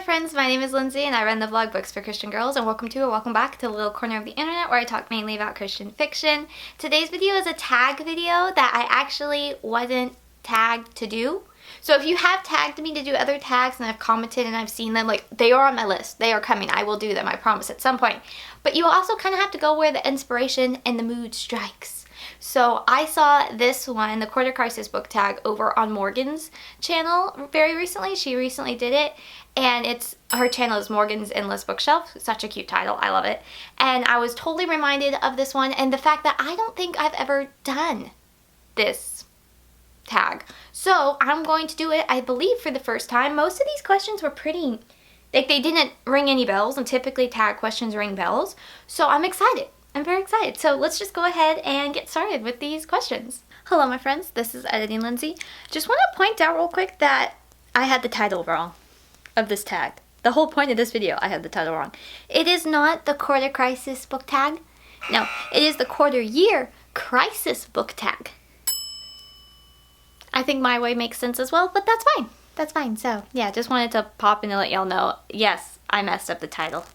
friends, my name is Lindsey and I run the vlog Books for Christian Girls, and welcome back to the little corner of the internet where I talk mainly about Christian fiction. Today's video is a tag video that I actually wasn't tagged to do. So if you have tagged me to do other tags and I've commented and I've seen them, like, they are on my list. They are coming. I will do them, I promise, at some point. But you also kind of have to go where the inspiration and the mood strikes. So I saw this one, the Quarter Crisis book tag, over on Morgan's channel very recently. She recently did it, and her channel is Morgan's Endless Bookshelf. Such a cute title. I love it. And I was totally reminded of this one and the fact that I don't think I've ever done this tag. So I'm going to do it, I believe, for the first time. Most of these questions were pretty, like, they didn't ring any bells, and typically tag questions ring bells. So I'm excited. I'm very excited. So let's just go ahead and get started with these questions. Hello my friends, this is Editing Lindsey. Just want to point out real quick that I had the title wrong of this tag. The whole point of this video, I had the title wrong. It is not the Quarter Crisis book tag. No, it is the Quarter Year Crisis book tag. I think my way makes sense as well, but that's fine. That's fine. So yeah, just wanted to pop in and let y'all know, yes, I messed up the title.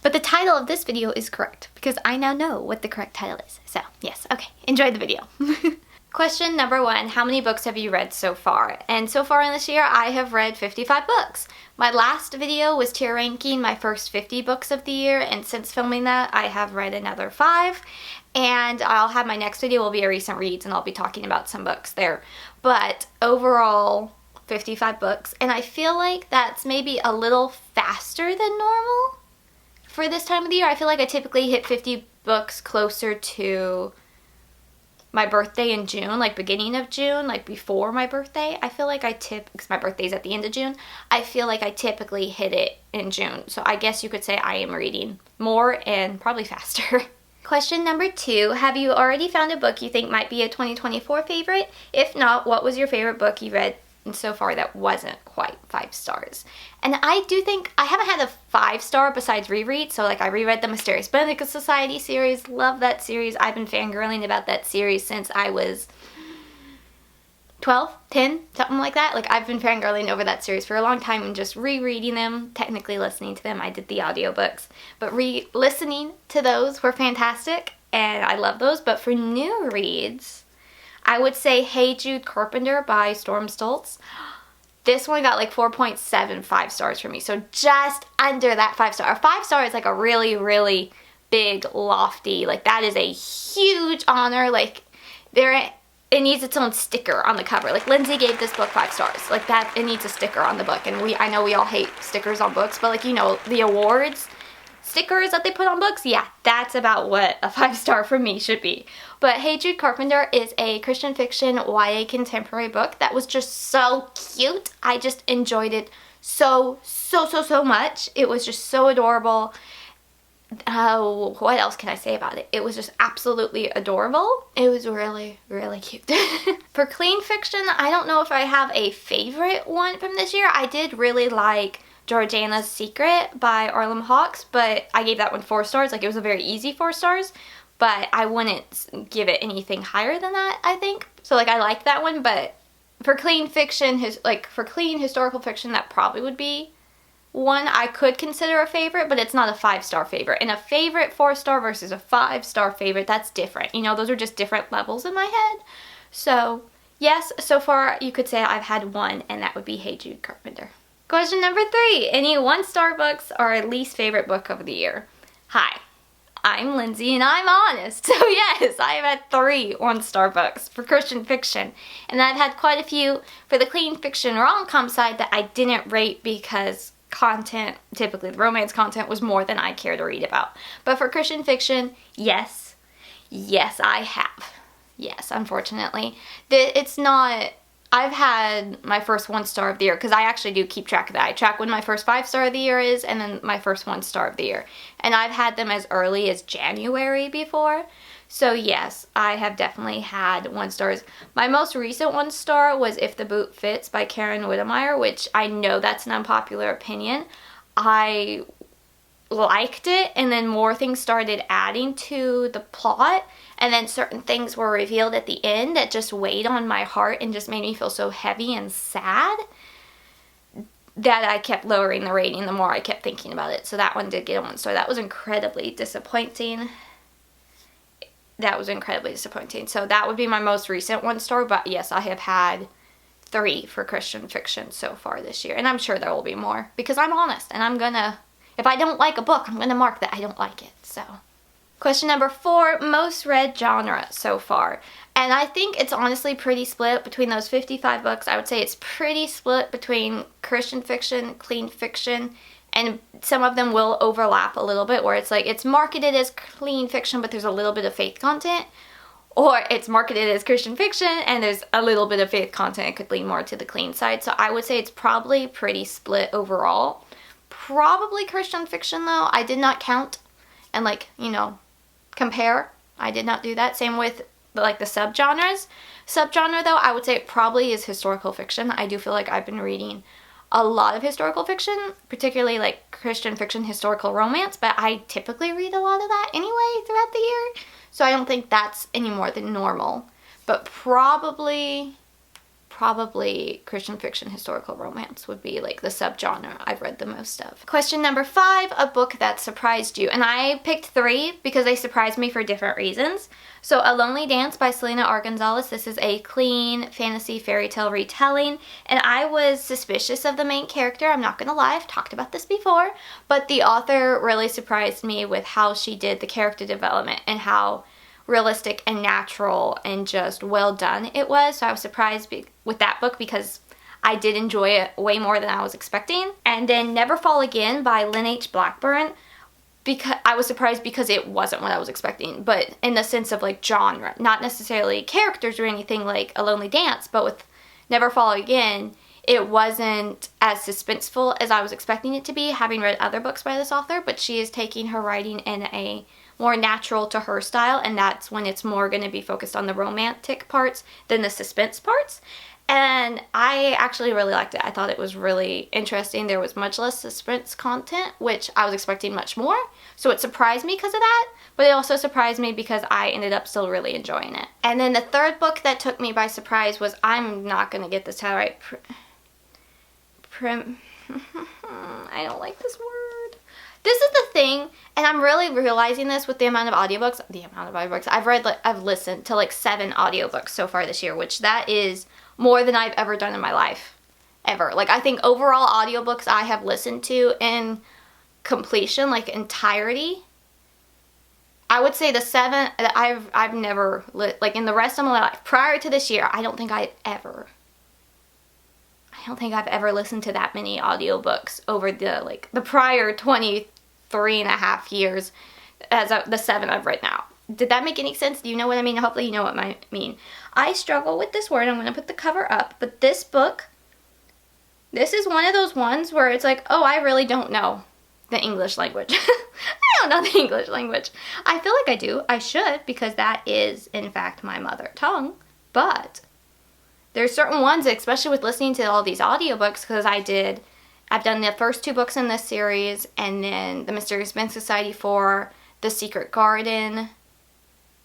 But the title of this video is correct because I now know what the correct title is. So yes, okay, enjoy the video. Question number 1, how many books have you read so far? And so far in this year, I have read 55 books. My last video was tier ranking my first 50 books of the year, and since filming that, I have read another 5. And I'll have my next video will be a recent reads, and I'll be talking about some books there. But overall, 55 books, and I feel like that's maybe a little faster than normal for this time of the year. I feel like I typically hit 50 books closer to my birthday in June, like beginning of June, like before my birthday. I feel like because my birthday's at the end of June, I feel like I typically hit it in June. So I guess you could say I am reading more and probably faster. Question number 2, have you already found a book you think might be a 2024 favorite? If not, what was your favorite book you read so far that wasn't quite 5 stars? And I do think I haven't had a 5-star besides reread, so like I reread the Mysterious Benedict Society series. Love that series. I've been fangirling about that series since I was 12, 10, something like that. Like, I've been fangirling over that series for a long time and just rereading them, technically listening to them. I did the audiobooks, but listening to those were fantastic and I love those. But for new reads, I would say Hey Jude, Carpenter by Storm Schultz. This one got like 4.75 stars for me, so just under that 5-star. A 5-star is like a really, really big, lofty, like that is a huge honor. Like it needs its own sticker on the cover. Like Lindsey gave this book 5 stars. Like that, it needs a sticker on the book. And I know we all hate stickers on books, but like, you know, the awards stickers that they put on books, yeah, that's about what a 5-star for me should be. But Hey Jude, Carpenter is a Christian fiction YA contemporary book that was just so cute. I just enjoyed it so much. It was just so adorable. What else can I say about it? It was just absolutely adorable. It was really, really cute. For clean fiction, I don't know if I have a favorite one from this year. I did really like Georgana's Secret by Arlem, but I gave that one 4 stars. Like, it was a very easy 4 stars, but I wouldn't give it anything higher than that, I think. So like, I like that one, but for clean fiction, for clean historical fiction, that probably would be one I could consider a favorite, but it's not a 5-star favorite. And a favorite 4-star versus a 5-star favorite, that's different. You know, those are just different levels in my head. So yes, so far you could say I've had one, and that would be Hey Jude, Carpenter. Question number 3, any 1-star books are least favorite book of the year? Hi, I'm Lindsey and I'm honest. So yes, I've had 3 1-star books for Christian fiction. And I've had quite a few for the clean fiction rom-com side that I didn't rate because content, typically the romance content, was more than I care to read about. But for Christian fiction, yes, I have. Yes, unfortunately. It's not... I've had my first 1-star of the year, because I actually do keep track of that. I track when my first 5-star of the year is, and then my first 1-star of the year. And I've had them as early as January before. So yes, I have definitely had 1-stars. My most recent 1-star was If the Boot Fits by Witemeyer, which I know that's an unpopular opinion. I liked it, and then more things started adding to the plot, and then certain things were revealed at the end that just weighed on my heart and just made me feel so heavy and sad that I kept lowering the rating the more I kept thinking about it. So that one did get a 1 star. That was incredibly disappointing. That was incredibly disappointing. So that would be my most recent 1 star. But yes, I have had 3 for Christian fiction so far this year. And I'm sure there will be more because I'm honest. And I'm gonna, if I don't like a book, I'm gonna mark that I don't like it. So, question number 4, most read genre so far. And I think it's honestly pretty split between those 55 books. I would say it's pretty split between Christian fiction, clean fiction, and some of them will overlap a little bit where it's like it's marketed as clean fiction but there's a little bit of faith content. Or it's marketed as Christian fiction and there's a little bit of faith content. It could lean more to the clean side. So I would say it's probably pretty split overall. Probably Christian fiction though. I did not count and like, you know, compare. I did not do that. Same with like the subgenres. Subgenre though, I would say it probably is historical fiction. I do feel like I've been reading a lot of historical fiction, particularly like Christian fiction, historical romance, but I typically read a lot of that anyway throughout the year. So I don't think that's any more than normal, but probably Christian fiction, historical romance would be like the subgenre I've read the most of. Question number 5, a book that surprised you. And I picked 3 because they surprised me for different reasons. So A Lonely Dance by Selina or Gonzalez. This is a clean fantasy fairy tale retelling. And I was suspicious of the main character. I'm not gonna lie, I've talked about this before. But the author really surprised me with how she did the character development and how realistic and natural and just well done it was. So I was surprised with that book because I did enjoy it way more than I was expecting. And then Never Fall Again by Lynn H. Blackburn, because I was surprised because it wasn't what I was expecting, but in the sense of like genre, not necessarily characters or anything like A Lonely Dance, but with Never Fall Again, it wasn't as suspenseful as I was expecting it to be, having read other books by this author, but she is taking her writing in a more natural to her style, and that's when it's more going to be focused on the romantic parts than the suspense parts. And I actually really liked it. I thought it was really interesting. There was much less suspense content, which I was expecting much more. So it surprised me because of that, but it also surprised me because I ended up still really enjoying it. And then the third book that took me by surprise was, I'm not going to get this title right, I don't like this word. This is the thing, and I'm really realizing this with the amount of audiobooks. I've listened to like 7 audiobooks so far this year, which that is more than I've ever done in my life. Ever. Like, I think overall audiobooks I have listened to in completion, like entirety, I would say the 7 that I've never, like in the rest of my life, prior to this year, I don't think I've ever listened to that many audiobooks over the prior 23 and a half years as the 7 I've read now. Did that make any sense? Do you know what I mean? Hopefully you know what I mean. I struggle with this word. I'm going to put the cover up. But this book, this is one of those ones where it's like, oh, I really don't know the English language. I don't know the English language. I feel like I do. I should, because that is, in fact, my mother tongue. But there's certain ones, especially with listening to all these audiobooks, because I've done the first 2 books in this series, and then The Mysterious Men Society 4, The Secret Garden.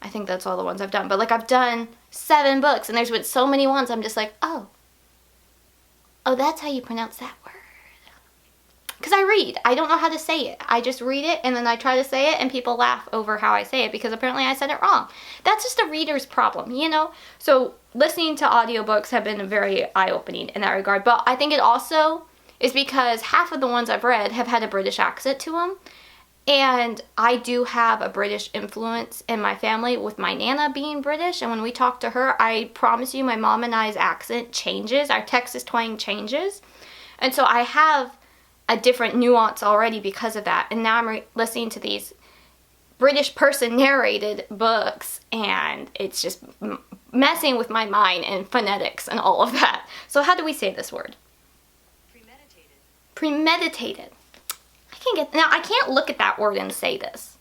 I think that's all the ones I've done. But like, I've done 7 books, and there's been so many ones, I'm just like, oh, that's how you pronounce that word. Because I read. I don't know how to say it. I just read it, and then I try to say it, and people laugh over how I say it, because apparently I said it wrong. That's just a reader's problem, you know? So listening to audiobooks have been very eye-opening in that regard. But I think it also is because half of the ones I've read have had a British accent to them. And I do have a British influence in my family with my Nana being British. And when we talk to her, I promise you my mom and I's accent changes. Our Texas twang changes. And so I have a different nuance already because of that. And now I'm listening to these British person narrated books, and it's just messing with my mind and phonetics and all of that. So how do we say this word? Premeditated. Premeditated. I can't look at that word and say this.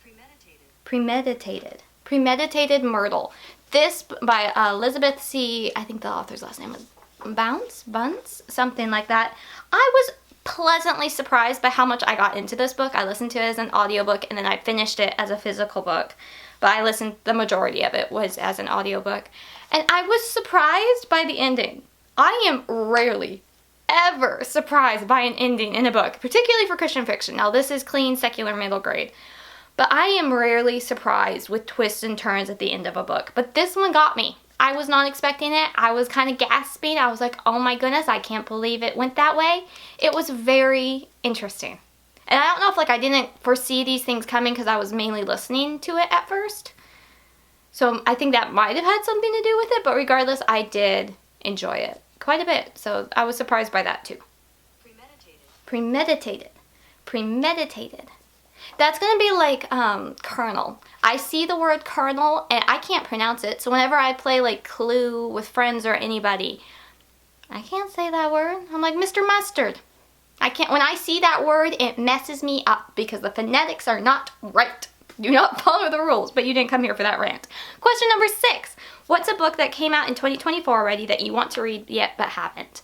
Premeditated. Premeditated. Premeditated Myrtle. This by Elizabeth C. I think the author's last name was Bunce, something like that. I was pleasantly surprised by how much I got into this book. I listened to it as an audiobook, and then I finished it as a physical book. But the majority of it was as an audiobook. And I was surprised by the ending. I am rarely, ever surprised by an ending in a book, particularly for Christian fiction. Now this is clean, secular, middle grade. But I am rarely surprised with twists and turns at the end of a book. But this one got me. I was not expecting it. I was kind of gasping. I was like, oh my goodness, I can't believe it went that way. It was very interesting. And I don't know if like I didn't foresee these things coming because I was mainly listening to it at first. So I think that might have had something to do with it. But regardless, I did enjoy it quite a bit. So I was surprised by that too. Premeditated. Premeditated. That's going to be like kernel. I see the word kernel and I can't pronounce it. So whenever I play like Clue with friends or anybody, I can't say that word. I'm like, Mr. Mustard. I can't. When I see that word, it messes me up because the phonetics are not right. Do not follow the rules, but you didn't come here for that rant. Question number 6. What's a book that came out in 2024 already that you want to read yet but haven't?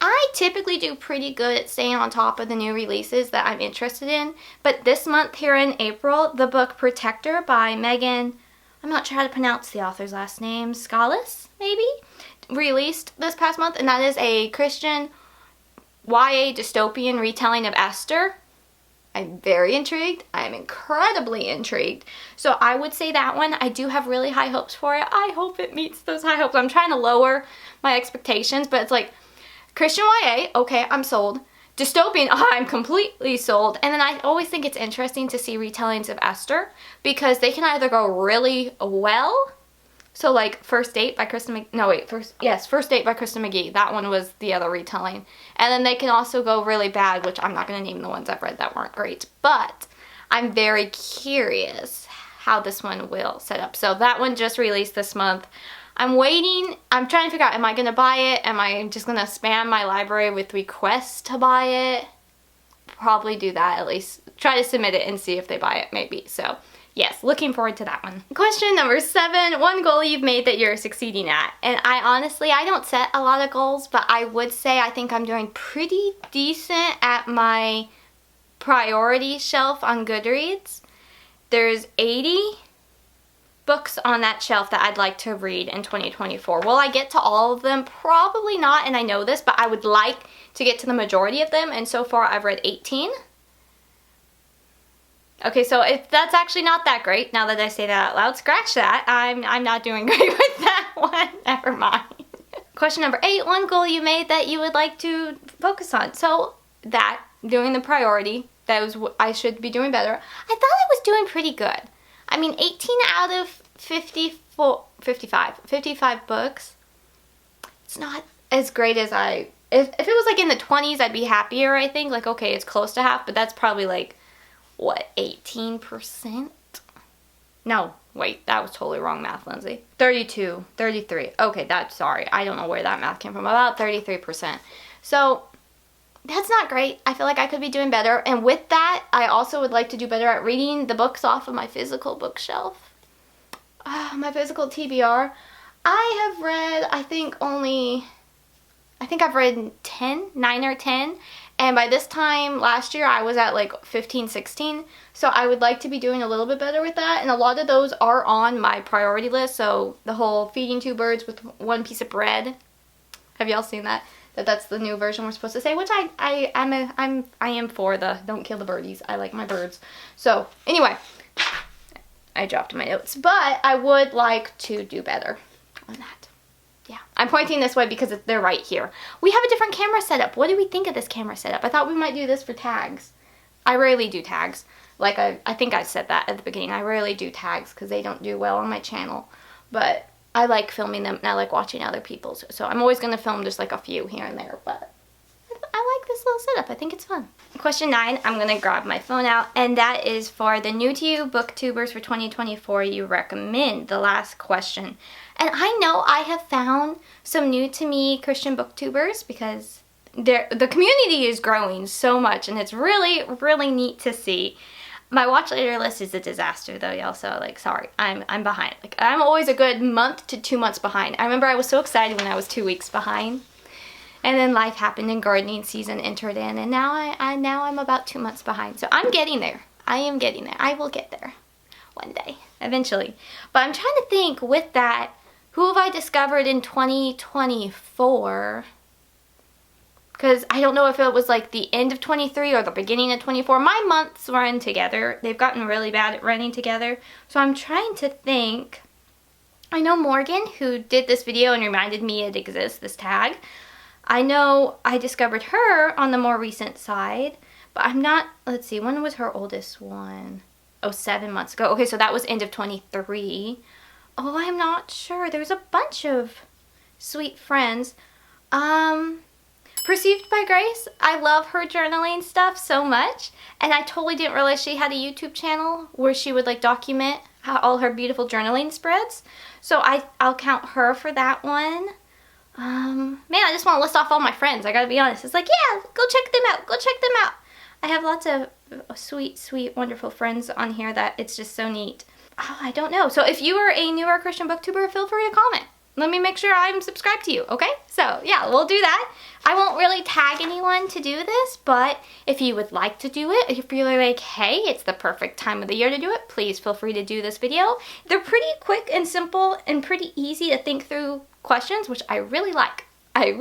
I typically do pretty good at staying on top of the new releases that I'm interested in, but this month here in April, the book Protector by Megan, I'm not sure how to pronounce the author's last name, Schaulis, maybe, released this past month, and that is a Christian YA dystopian retelling of Esther. I'm very intrigued. I'm incredibly intrigued. So I would say that one. I do have really high hopes for it. I hope it meets those high hopes. I'm trying to lower my expectations, but it's like, Christian YA, okay, I'm sold. Dystopian, I'm completely sold. And then I always think it's interesting to see retellings of Esther because they can either go really well. So like First Date by Kristen McGee. First Date by Kristen McGee. That one was the other retelling. And then they can also go really bad, which I'm not going to name the ones I've read that weren't great. But I'm very curious how this one will set up. So that one just released this month. I'm waiting. I'm trying to figure out, am I going to buy it? Am I just going to spam my library with requests to buy it? Probably do that, at least. Try to submit it and see if they buy it, maybe. So, yes, looking forward to that one. Question number 7. One goal you've made that you're succeeding at. And I don't set a lot of goals, but I would say I think I'm doing pretty decent at my priority shelf on Goodreads. There's 80 books on that shelf that I'd like to read in 2024. Will I get to all of them? Probably not, and I know this, but I would like to get to the majority of them, and so far I've read 18. Okay, so if that's actually not that great, now that I say that out loud, scratch that. I'm not doing great with that one. Never mind. Question number 8. One goal you made that you would like to focus on. So that, doing the priority, that was what I should be doing better. I thought I was doing pretty good. I mean, 18 out of 55 books, it's not as great as if it was like in the 20s, I'd be happier, I think. Like, okay, it's close to half, but that's probably like, what, 18%? No, wait, that was totally wrong math, Lindsay. 32, 33. Okay, sorry, I don't know where that math came from. About 33%. So that's not great. I feel like I could be doing better. And with that, I also would like to do better at reading the books off of my physical bookshelf. My physical TBR. I have read, I think I've read 9 or 10. And by this time last year, I was at like 15, 16. So I would like to be doing a little bit better with that. And a lot of those are on my priority list. So the whole feeding 2 birds with 1 piece of bread. Have y'all seen that? That's the new version we're supposed to say, which I am for the don't kill the birdies. I like my birds. So anyway, I dropped my notes, but I would like to do better on that. Yeah, I'm pointing this way because they're right here. We have a different camera setup. What do we think of this camera setup? I thought we might do this for tags. I rarely do tags. Like I think I said that at the beginning. I rarely do tags because they don't do well on my channel, but I like filming them and I like watching other people's. So I'm always going to film just like a few here and there, but I like this little setup. I think it's fun. Question 9, I'm going to grab my phone out, and that is for the new to you booktubers for 2024 you recommend, the last question. And I know I have found some new to me Christian booktubers because the community is growing so much and it's really, really neat to see. My watch later list is a disaster though, y'all, so like, sorry, I'm behind. Like, I'm always a good month to 2 months behind. I remember I was so excited when I was 2 weeks behind. And then life happened and gardening season entered in, and now I'm about 2 months behind. So I'm getting there. I am getting there. I will get there one day, eventually. But I'm trying to think with that, who have I discovered in 2024? because I don't know if it was like the end of 23 or the beginning of 24. My months run together. They've gotten really bad at running together. So I'm trying to think. I know Morgan, who did this video and reminded me it exists, this tag. I know I discovered her on the more recent side, but I'm not, let's see, when was her oldest one? Oh, 7 months ago. Okay, so that was end of 23. Oh, I'm not sure. There's a bunch of sweet friends. Perceived by Grace. I love her journaling stuff so much, and I totally didn't realize she had a YouTube channel where she would like document all her beautiful journaling spreads. So I'll count her for that one. Man, I just want to list off all my friends. I gotta be honest. It's like, yeah, go check them out. Go check them out. I have lots of sweet, sweet, wonderful friends on here that it's just so neat. Oh, I don't know. So if you are a newer Christian booktuber, feel free to comment. Let me make sure I'm subscribed to you, okay? So, yeah, we'll do that. I won't really tag anyone to do this, but if you would like to do it, if you're like, hey, it's the perfect time of the year to do it, please feel free to do this video. They're pretty quick and simple and pretty easy to think through questions, which I really like. I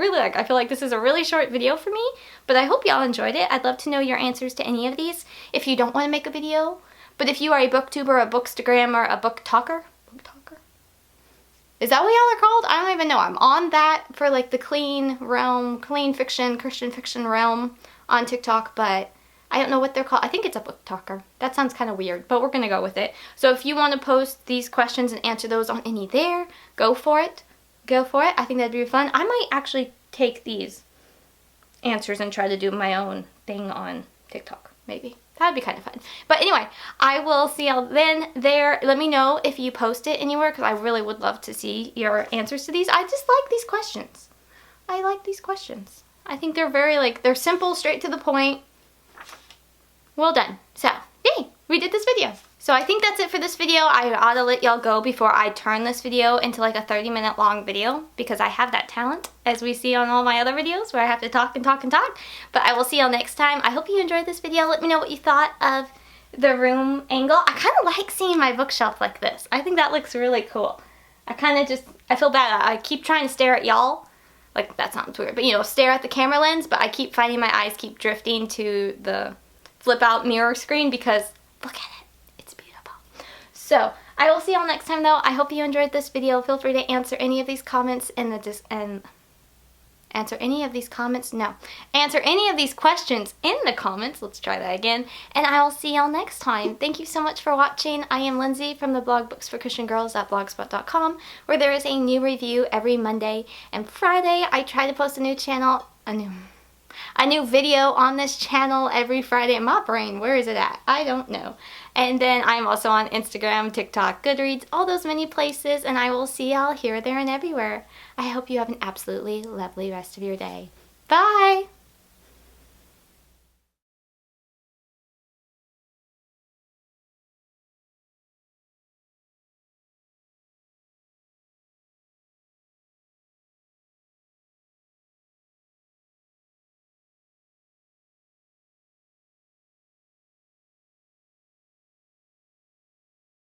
feel like this is a really short video for me, but I hope y'all enjoyed it. I'd love to know your answers to any of these if you don't want to make a video. But if you are a booktuber, a bookstagrammer, a book talker? Is that what y'all are called? I don't even know. I'm on that for like the clean realm, clean fiction, Christian fiction realm on TikTok, but I don't know what they're called. I think it's a book talker. That sounds kind of weird, but we're going to go with it. So if you want to post these questions and answer those on any there, go for it. Go for it. I think that'd be fun. I might actually take these answers and try to do my own thing on TikTok, maybe. That'd be kind of fun. But anyway, I will see y'all then there. Let me know if you post it anywhere, because I really would love to see your answers to these. I just like these questions. I like these questions. I think they're very, like, they're simple, straight to the point. Well done. So, yay, we did this video. So I think that's it for this video. I ought to let y'all go before I turn this video into like a 30-minute long video, because I have that talent, as we see on all my other videos, where I have to talk and talk and talk. But I will see y'all next time. I hope you enjoyed this video. Let me know what you thought of the room angle. I kind of like seeing my bookshelf like this. I think that looks really cool. I feel bad. I keep trying to stare at y'all. Like, that sounds weird, but you know, stare at the camera lens, but I keep finding my eyes keep drifting to the flip out mirror screen, because look at it. So, I will see y'all next time though. I hope you enjoyed this video. Feel free to answer any of these comments in the answer any of these questions in the comments. Let's try that again. And I will see y'all next time. Thank you so much for watching. I am Lindsey from the blog booksforchristiangirls.blogspot.com, where there is a new review every Monday and Friday. I try to post a new video on this channel every Friday. My brain, where is it at? I don't know. And then I'm also on Instagram, TikTok, Goodreads, all those many places, and I will see y'all here, there, and everywhere. I hope you have an absolutely lovely rest of your day. Bye!